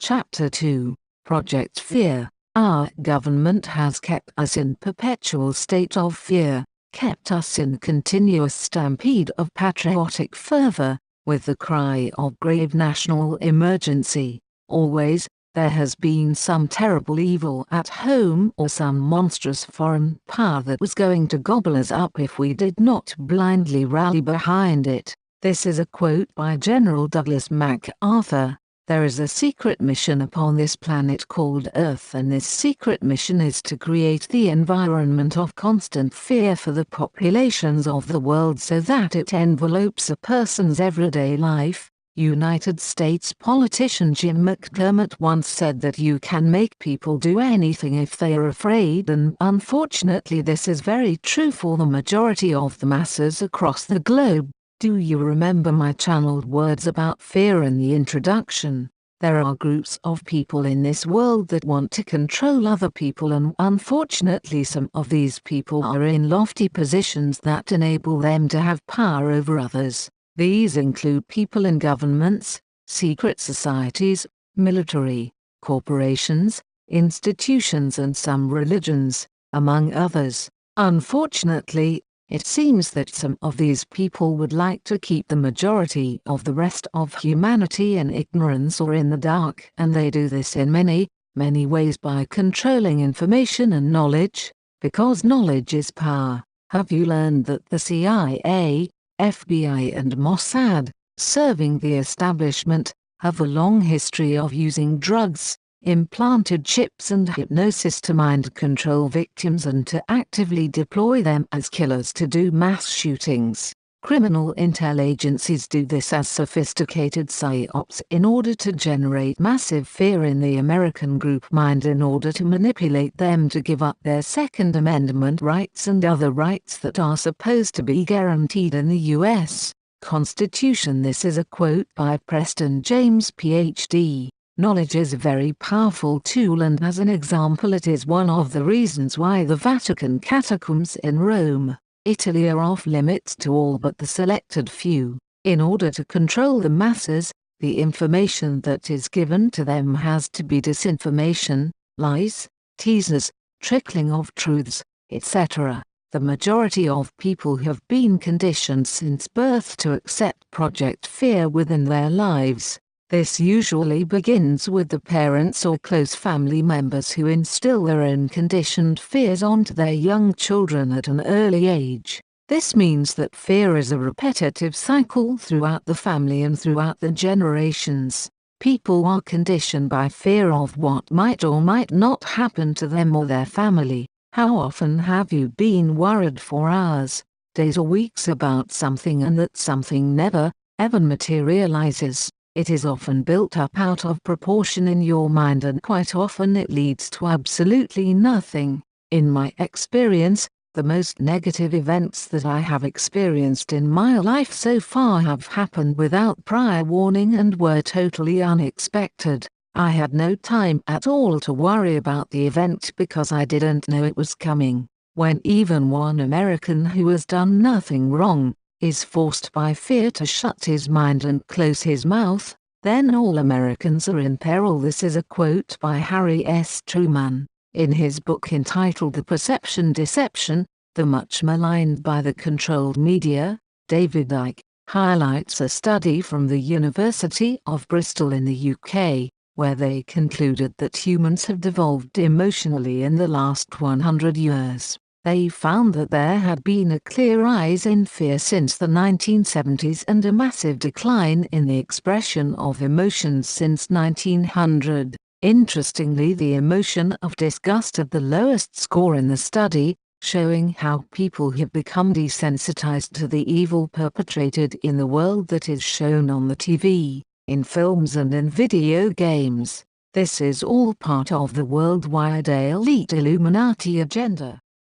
Chapter 2. Project Fear. Our government has kept us in perpetual state of fear, kept us in continuous stampede of patriotic fervor, with the cry of grave national emergency. Always, there has been some terrible evil at home or some monstrous foreign power that was going to gobble us up if we did not blindly rally behind it. This is a quote by General Douglas MacArthur. There is a secret mission upon this planet called Earth, and this secret mission is to create the environment of constant fear for the populations of the world so that it envelopes a person's everyday life. United States politician Jim McDermott once said that you can make people do anything if they are afraid, and unfortunately this is very true for the majority of the masses across the globe. Do you remember my channeled words about fear in the introduction? There are groups of people in this world that want to control other people, and unfortunately some of these people are in lofty positions that enable them to have power over others. These include people in governments, secret societies, military, corporations, institutions and some religions, among others. Unfortunately, it seems that some of these people would like to keep the majority of the rest of humanity in ignorance or in the dark, and they do this in many, many ways by controlling information and knowledge, because knowledge is power. Have you learned that the CIA, FBI and Mossad, serving the establishment, have a long history of using drugs, implanted chips and hypnosis to mind control victims and to actively deploy them as killers to do mass shootings? Criminal intel agencies do this as sophisticated psyops in order to generate massive fear in the American group mind, in order to manipulate them to give up their Second Amendment rights and other rights that are supposed to be guaranteed in the U.S. Constitution. This is a quote by Preston James, Ph.D. Knowledge is a very powerful tool, and as an example it is one of the reasons why the Vatican catacombs in Rome, Italy are off limits to all but the selected few. In order to control the masses, the information that is given to them has to be disinformation, lies, teasers, trickling of truths, etc. The majority of people have been conditioned since birth to accept Project Fear within their lives. This usually begins with the parents or close family members who instill their own conditioned fears onto their young children at an early age. This means that fear is a repetitive cycle throughout the family and throughout the generations. People are conditioned by fear of what might or might not happen to them or their family. How often have you been worried for hours, days or weeks about something, and that something never, ever materializes? It is often built up out of proportion in your mind, and quite often it leads to absolutely nothing. In my experience, the most negative events that I have experienced in my life so far have happened without prior warning and were totally unexpected. I had no time at all to worry about the event because I didn't know it was coming. When even one American who has done nothing wrong is forced by fear to shut his mind and close his mouth, then all Americans are in peril. This is a quote by Harry S. Truman. In his book entitled The Perception Deception, the much maligned by the controlled media, David Icke highlights a study from the University of Bristol in the UK, where they concluded that humans have devolved emotionally in the last 100 years. They found that there had been a clear rise in fear since the 1970s and a massive decline in the expression of emotions since 1900. Interestingly, the emotion of disgust had the lowest score in the study, showing how people have become desensitized to the evil perpetrated in the world that is shown on the TV, in films and in video games. This is all part of the worldwide elite Illuminati agenda.